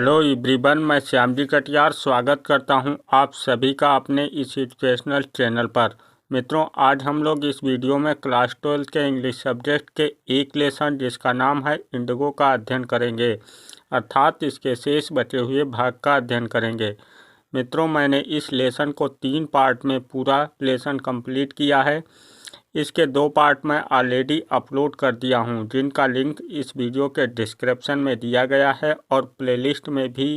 Hello everyone, मैं श्याम जी कटियार स्वागत करता हूं आप सभी का अपने इस एजुकेशनल चैनल पर। मित्रों, आज हम लोग इस वीडियो में क्लास 12 के इंग्लिश सब्जेक्ट के एक लेसन जिसका नाम है इंडिगो का अध्ययन करेंगे, अर्थात इसके शेष बचे हुए भाग का अध्ययन करेंगे। मित्रों, मैंने इस लेसन को 3 पार्ट में पूरा लेसन कंप्लीट किया है। इसके 2 पार्ट में ऑलरेडी अपलोड कर दिया हूं, जिनका लिंक इस वीडियो के डिस्क्रिप्शन में दिया गया है और प्लेलिस्ट में भी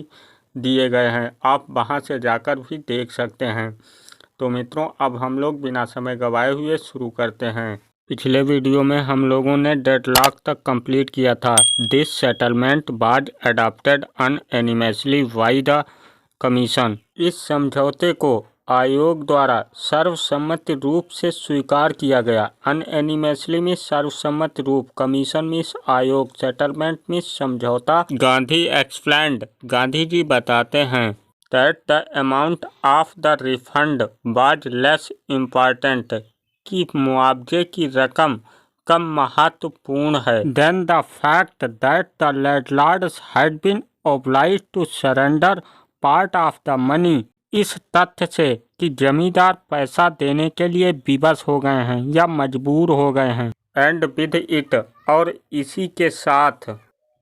दिए गए हैं। आप वहां से जाकर भी देख सकते हैं। तो मित्रों, अब हम लोग बिना समय गवाए हुए शुरू करते हैं। पिछले वीडियो में हम लोगों ने डेडलॉक तक कंप्लीट किया था। This settlement was adopted unanimously by the commission. इस समझौते को आयोग द्वारा सर्वसम्मत रूप से स्वीकार किया गया। अनएनिमसली में सर्वसम्मत रूप, कमीशन में आयोग, सेटलमेंट में समझौता। गांधी एक्सप्लेन्ड, गांधी जी बताते हैं that the amount of the refund was less important, कि मुआवजे की रकम कम महत्वपूर्ण है, then the fact that the landlords had been obliged to surrender part of the money, इस तथ्य से कि जमींदार पैसा देने के लिए विवश हो गए हैं या मजबूर हो गए हैं। एंड विद इट, और इसी के साथ,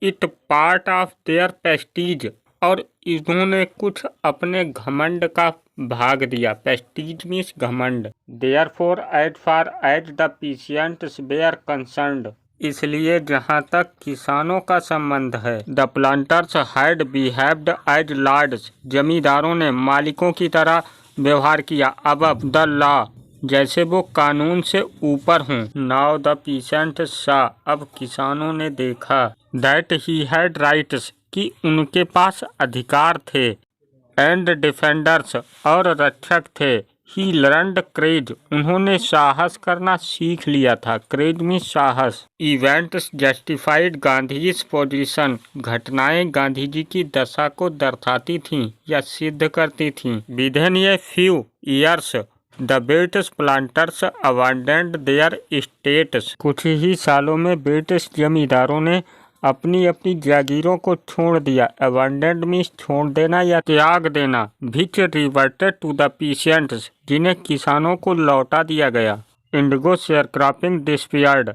it part of their prestige, और इन्होंने कुछ अपने घमंड का भाग दिया। प्रेस्टीज मीन्स घमंड। Therefore as far as the peasants were concerned, इसलिए जहाँ तक किसानों का संबंध है, the planters had behaved as lords, जमींदारों ने मालिकों की तरह व्यवहार किया। अबव द लॉ, जैसे वो कानून से ऊपर हों। नाउ द पीसेंट सा, अब किसानों ने देखा, दैट ही हैड राइट्स, कि उनके पास अधिकार थे। एंड डिफेंडर्स, और रक्षक थे। ही लर्नड करेज, उन्होंने साहस करना सीख लिया था। करेज में साहस। इवेंट्स जस्टिफाइड गांधीज पोजीशन, घटनाएं गांधी जी की दशा को दर्शाती थीं या सिद्ध करती थीं। Within a few years the British planters abandoned their estates, कुछ ही सालों में ब्रिटिश जमींदारों ने अपनी अपनी जागीरों को छोड़ दिया। अबैंडन्ड मीन्स छोड़ देना या त्याग देना। विच रिवर्टेड टू द पीशियंट्स, जिन्हें किसानों को लौटा दिया गया। इंडिगो शेयरक्रॉपिंग डिस्पियर्ड,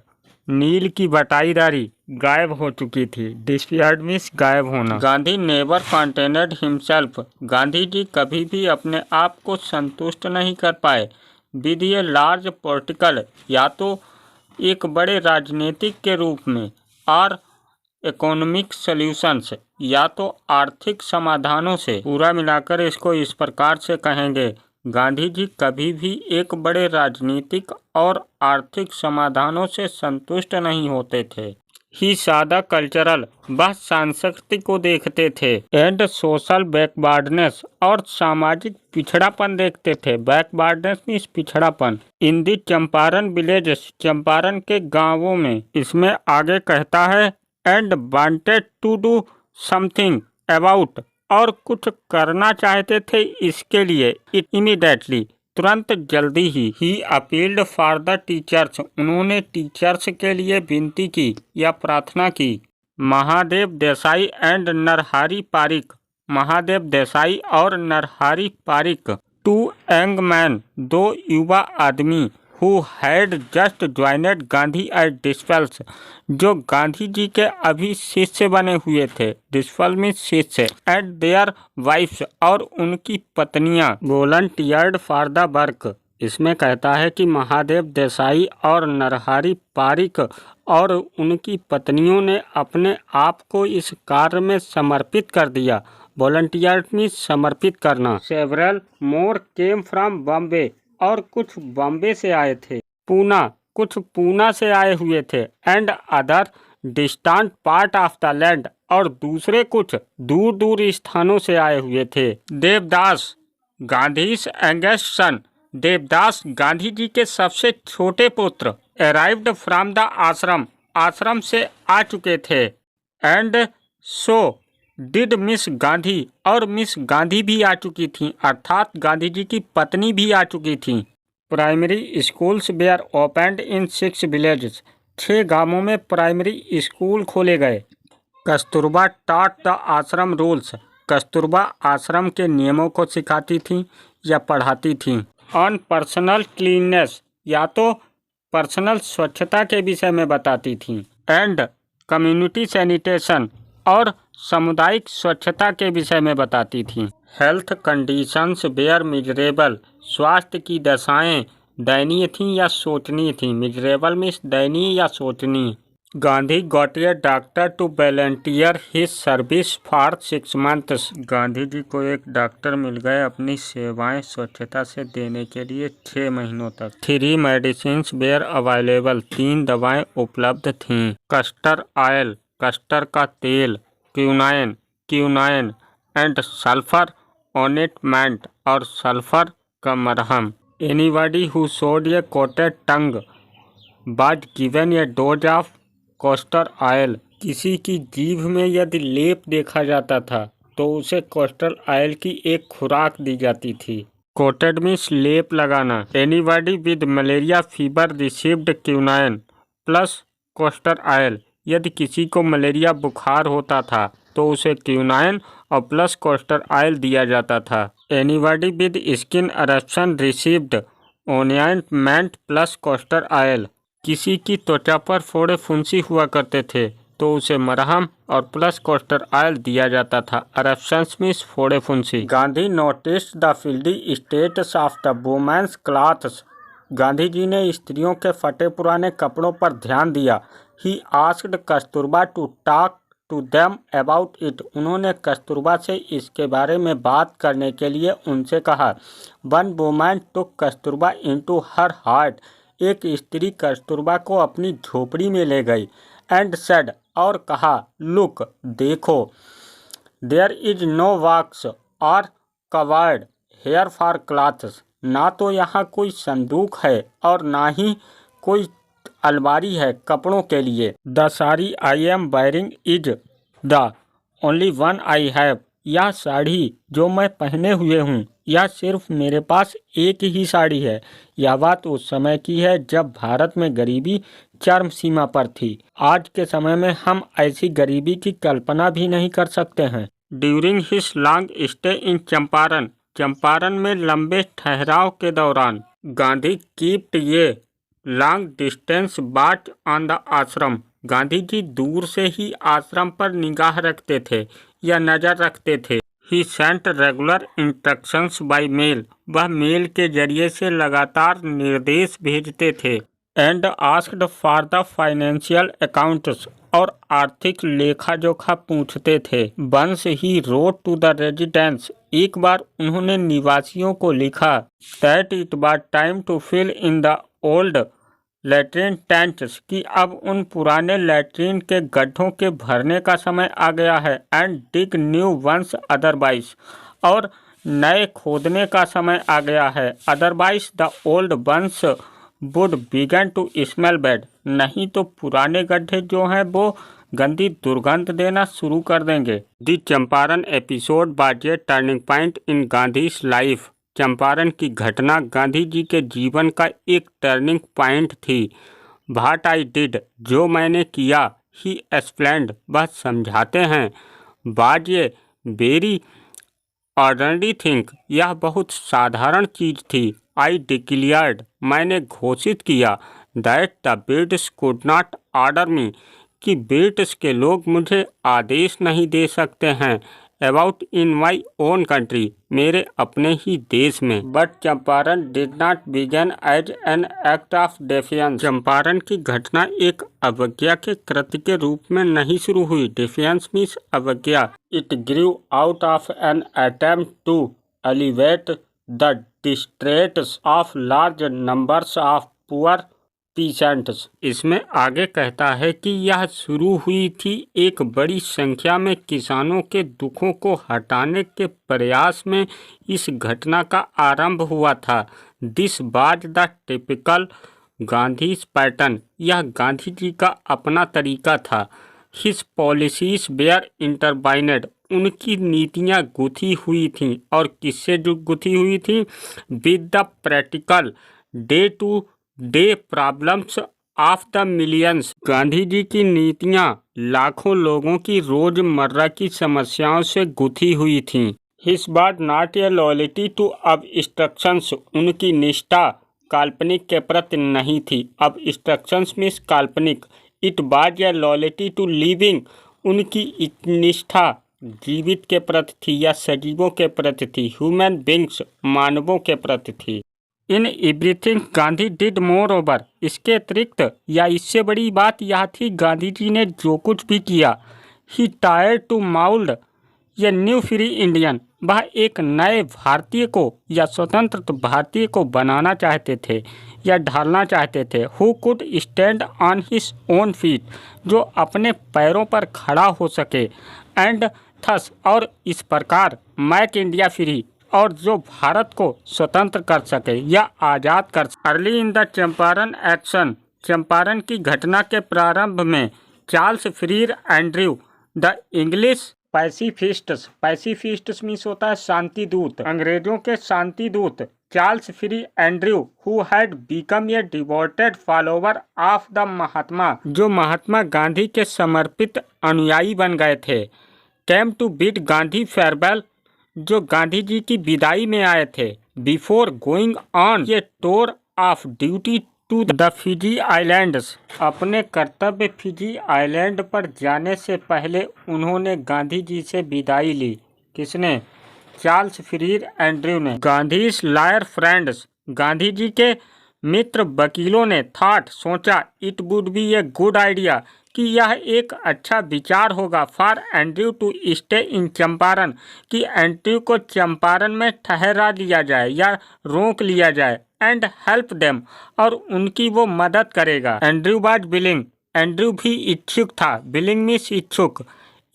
नील की बटाईदारी गायब हो चुकी थी। डिस्पियर्ड मीन्स गायब होना। गांधी नेवर कंटेनेड हिमसेल्फ, गांधी जी कभी भी अपने आप को संतुष्ट नहीं कर पाए। विद ए लार्ज पॉलिटिकल, या तो एक बड़े राजनीतिक के रूप में, और इकोनॉमिक सॉल्यूशंस, या तो आर्थिक समाधानों से। पूरा मिलाकर इसको इस प्रकार से कहेंगे, गांधी जी कभी भी एक बड़े राजनीतिक और आर्थिक समाधानों से संतुष्ट नहीं होते थे। ही सादा कल्चरल, वह संस्कृति को देखते थे। एंड सोशल बैकवर्डनेस, और सामाजिक पिछड़ापन देखते थे। बैकवर्डनेस मीन्स पिछड़ापन। In the Champaran villages, Champaran के गांवों में। इसमें आगे कहता है and wanted to do something about, और कुछ करना चाहते थे इसके लिए। इमीडिएटली, तुरंत, जल्दी ही अपील्ड फॉर द टीचर्स, उन्होंने टीचर्स के लिए विनती की या प्रार्थना की। महादेव देसाई एंड नरहरि पारिक, महादेव देसाई और नरहरि पारिक, 2 यंग मैन, 2 युवा आदमी, who had just joined Gandhi at disciples, जो गांधी जी के अभी शिष्य बने हुए थे। डिस्पेल में शिष्य। एट देयर वाइफ्स, और उनकी पत्नियां, वॉलंटियर्ड फॉर द वर्क। इसमें कहता है कि महादेव देसाई और नरहरि पारिक और उनकी पत्नियों ने अपने आप को इस कार्य में समर्पित कर दिया। वॉलंटियर्ड में समर्पित करना। Several more came from Bombay, और कुछ बॉम्बे से आए थे। पूना, कुछ पूना से आए हुए थे। And other distant part of the land, और दूसरे कुछ दूर दूर स्थानों से आए हुए थे। देवदास, गांधीज यंगेस्ट सन, देवदास गांधी जी के सबसे छोटे पुत्र। अराइव्ड फ्रॉम द आश्रम, आश्रम से आ चुके थे। And so did miss Gandhi, और मिस गांधी भी आ चुकी थीं, अर्थात गांधी जी की पत्नी भी आ चुकी थीं। Primary schools were opened in 6 villages, 6 गांवों में प्राइमरी स्कूल खोले गए। Kasturba taught the ashram rules. Kasturba ashram के नियमों को सिखाती थी या पढ़ाती थी। ऑन पर्सनल क्लीननेस, या तो पर्सनल स्वच्छता के विषय में बताती थी। एंड कम्युनिटी सैनिटेशन, और सामुदायिक स्वच्छता के विषय में बताती थी। हेल्थ कंडीशंस वेयर मिजरेबल, स्वास्थ्य की दशाएं दयनीय थीं या शोचनीय थीं। मिजरेबल मीन्स दयनीय या शोचनीय। Gandhi got a doctor to volunteer his service for 6 months। Gandhi ji को एक डॉक्टर मिल गए अपनी सेवाएं स्वच्छता से देने के लिए 6 महीनों तक। 3 मेडिसिन्स वेयर अवेलेबल, 3 दवाएं उपलब्ध थीं। कस्टर ऑयल, कस्टर का तेल। क्यूनाइन, क्यूनाइन एंड सल्फर ऑनिटमेंट, और सल्फर का मरहम। Anybody who showed A coated tongue was given A dose of castor oil. किसी की जीभ में यदि लेप देखा जाता था तो उसे कस्टर ऑयल की एक खुराक दी जाती थी। कोटेड मीन्स लेप लगाना। Anybody with malaria fever received quinine plus castor oil. यदि किसी को मलेरिया बुखार होता था तो उसे क्यूनाइन और प्लस कस्टर ऑयल दिया जाता था। Anybody with skin eruption received ointment plus castor oil. किसी की त्वचा पर फोड़े फुंसी हुआ करते थे तो उसे मरहम और प्लस कस्टर ऑयल दिया जाता था। एरप्शंस मीन्स फोड़े फुंसी। Gandhi noticed the filthy states of the women's clothes. Gandhi ji ने स्त्रियों के फटे पुराने कपड़ों पर ध्यान दिया। He asked Kasturba to talk to them about it. उन्होंने कस्तूरबा से इसके बारे में बात करने के लिए उनसे कहा। वन वुमन टुक कस्तूरबा इनटू हर हार्ट। एक स्त्री कस्तूरबा को अपनी झोपड़ी में ले गई। एंड सेड, और कहा, लुक, देखो, देयर इज नो बॉक्स और कवर्ड हेयर फॉर क्लॉथ्स। ना तो यहाँ कोई संदूक है और ना ही कोई अलमारी है कपड़ों के लिए। The sari I am wearing is the only one I have. यह साड़ी जो मैं पहने हुए हूँ, यह सिर्फ मेरे पास एक ही साड़ी है। यह बात उस समय की है जब भारत में गरीबी चरम सीमा पर थी। आज के समय में हम ऐसी गरीबी की कल्पना भी नहीं कर सकते हैं। During his long stay in Champaran, Champaran में लंबे ठहराव के दौरान, गांधी कीप्ट ये long distance watch on the आश्रम। गांधी जी दूर से ही आश्रम पर निगाह रखते थे या नजर रखते थे। He sent regular instructions by mail. वह मेल के जरिए से लगातार निर्देश भेजते थे। And asked for the financial accounts, और आर्थिक लेखा जोखा पूछते थे। Once he wrote to the residents. एक बार उन्होंने निवासियों को लिखा that it was time to fill in the old latrine tanks, कि अब उन पुराने लैट्रिन के गड्ढों के भरने का समय आ गया है। And dig new ones otherwise, और नए खोदने का समय आ गया है। Otherwise the old ones would begin to smell bad. नहीं तो पुराने गड्ढे जो हैं वो गंदी दुर्गंध देना शुरू कर देंगे। The Champaran episode was a turning point in Gandhi's life. Champaran की घटना गांधी जी के जीवन का एक टर्निंग पॉइंट थी। व्हाट आई डिड, जो मैंने किया। ही एक्सप्लेन्ड, वह समझाते हैं। Was a very ordinary thing, यह बहुत साधारण चीज थी। आई डिक्लेयर्ड, मैंने घोषित किया। That the British could not order me, कि ब्रिटिश के लोग मुझे आदेश नहीं दे सकते हैं। About in my own country, मेरे अपने ही देश में। But Champaran did not begin as an act of defiance. Champaran की घटना एक अवज्ञा के कृत्य के रूप में नहीं शुरू हुई। डेफियंस मीन्स अवज्ञा। It grew out of an attempt to elevate the distress of large numbers of poor peasants. इसमें आगे कहता है कि यह शुरू हुई थी एक बड़ी संख्या में किसानों के दुखों को हटाने के प्रयास में इस घटना का आरंभ हुआ था। This was the typical Gandhi's pattern, यह गांधी जी का अपना तरीका था। हिज पॉलिसीज वेयर इंटरबाइनेड, उनकी नीतियाँ गुथी हुई थीं। और किससे जो गुथी हुई थी? With the practical day to day problems of the millions. Gandhi ji की नीतियां लाखों लोगों की रोजमर्रा की समस्याओं से गुथी हुई थीं। His was not a loyalty to abstractions. उनकी निष्ठा काल्पनिक के प्रति नहीं थी। अब्स्ट्रक्शंस मीन्स काल्पनिक। It was a loyalty to living. उनकी निष्ठा जीवित के प्रति थी या सजीवों के प्रति थी। ह्यूमन बींग्स, मानवों के प्रति थी। In everything Gandhi did more over. इसके अतिरिक्त या इससे बड़ी बात यह थी, गांधी जी ने जो कुछ भी किया, ही ट्राइड टू माउल्ड ये न्यू फ्री इंडियन। वह एक नए भारतीय को या स्वतंत्र भारतीय को बनाना चाहते थे या ढालना चाहते थे। Who could stand on his own feet, जो अपने पैरों पर खड़ा हो सके। एंड थस, और इस प्रकार, मेक इंडिया फ्री, और जो भारत को स्वतंत्र कर सके या आज़ाद कर सके। Early in the Champaran action. Champaran की घटना के प्रारंभ में Charles Freer Andrew the English pacifists. Pacifists means होता है शांति दूत, अंग्रेजों के शांति दूत। Charles Freer Andrew who had become a devoted follower of the Mahatma, जो महात्मा गांधी के समर्पित अनुयायी बन गए थे। Came to bid Gandhi farewell, जो गांधी जी की विदाई में आए थे। बिफोर गोइंग ऑन ये tour of duty to the Fiji islands, अपने कर्तव्य फिजी आइलैंड पर जाने से पहले उन्होंने गांधी जी से विदाई ली। किसने? चार्ल्स फ्रीर एंड्रयू ने। गांधीज लॉयर फ्रेंड्स, गांधी जी के मित्र वकीलों ने थॉट सोचा, it would be a good idea, कि यह एक अच्छा विचार होगा for Andrew to stay in Champaran, कि एंड्रयू को चंपारण में ठहरा लिया जाए या रोक लिया जाए। एंड हेल्प देम, और उनकी वो मदद करेगा। एंड्रयू वाज विलिंग, एंड्रयू भी इच्छुक था। विलिंग मीन्स इच्छुक।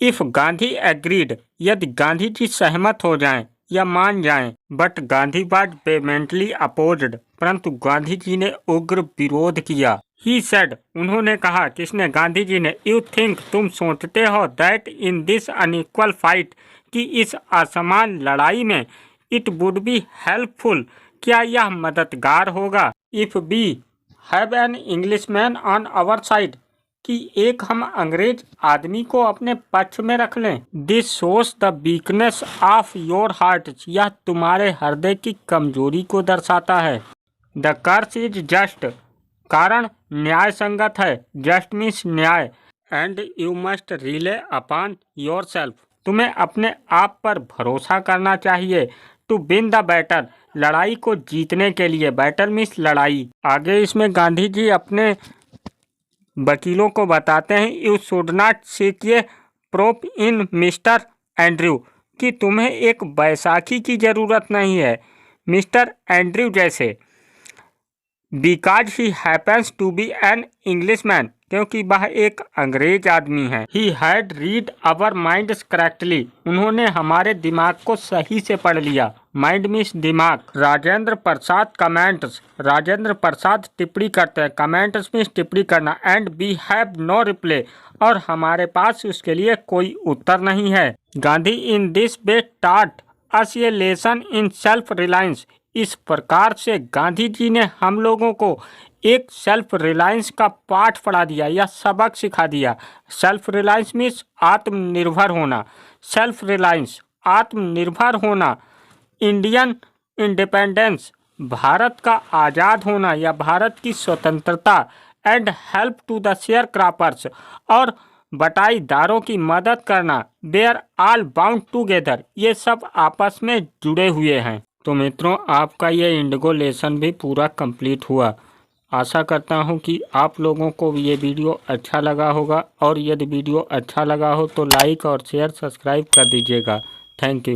इफ गांधी एग्रीड, यदि गांधी जी सहमत हो जाएं या मान जाएं। बट गांधी वाज वेहेमेंटली अपोज्ड, परंतु गांधी जी ने उग्र विरोध किया। ही सेड, उन्होंने कहा। किसने? गांधी जी ने। यू थिंक, तुम सोचते हो, that in this unequal fight, कि इस असमान लड़ाई में, इट वुड बी हेल्पफुल, क्या यह मददगार होगा। If we have an Englishman on our side, कि एक हम अंग्रेज आदमी को अपने पक्ष में रख लें। This shows the weakness of your heart, यह तुम्हारे हृदय की कमजोरी को दर्शाता है। द कर्स इज जस्ट, कारण न्याय संगत है। जस्ट मीन्स न्याय। And you must relay upon your self, तुम्हें अपने आप पर भरोसा करना चाहिए। टू विन द बैटल, लड़ाई को जीतने के लिए। बैटल मीन्स लड़ाई। आगे इसमें गांधी जी अपने वकीलों को बताते हैं, you should not seek a prop in mister Andrew, कि तुम्हें एक बैसाखी की ज़रूरत नहीं है मिस्टर एंड्रयू जैसे। Because he happens to be an Englishman, क्योंकि वह एक अंग्रेज आदमी है। He had read our minds correctly, उन्होंने हमारे दिमाग को सही से पढ़ लिया। माइंड मीन्स दिमाग। राजेंद्र प्रसाद कमेंट्स, राजेंद्र प्रसाद टिप्पणी करते हैं। कमेंट्स मीन्स टिप्पणी करना। And we have no reply, और हमारे पास उसके लिए कोई उत्तर नहीं है। Gandhi in this way taught us a lesson in self reliance, इस प्रकार से गांधी जी ने हम लोगों को एक सेल्फ रिलायंस का पाठ पढ़ा दिया या सबक सिखा दिया। सेल्फ रिलायंस मीन्स आत्मनिर्भर होना। सेल्फ रिलायंस आत्मनिर्भर होना। इंडियन इंडिपेंडेंस, भारत का आज़ाद होना या भारत की स्वतंत्रता। And help to the sharecroppers, और बटाईदारों की मदद करना। देयर ऑल बाउंड टूगेदर, ये सब आपस में जुड़े हुए हैं। तो मित्रों, आपका ये इंडिगो लेसन भी पूरा कंप्लीट हुआ। आशा करता हूँ कि आप लोगों को ये वीडियो अच्छा लगा होगा, और यदि वीडियो अच्छा लगा हो तो लाइक और शेयर सब्सक्राइब कर दीजिएगा। Thank you.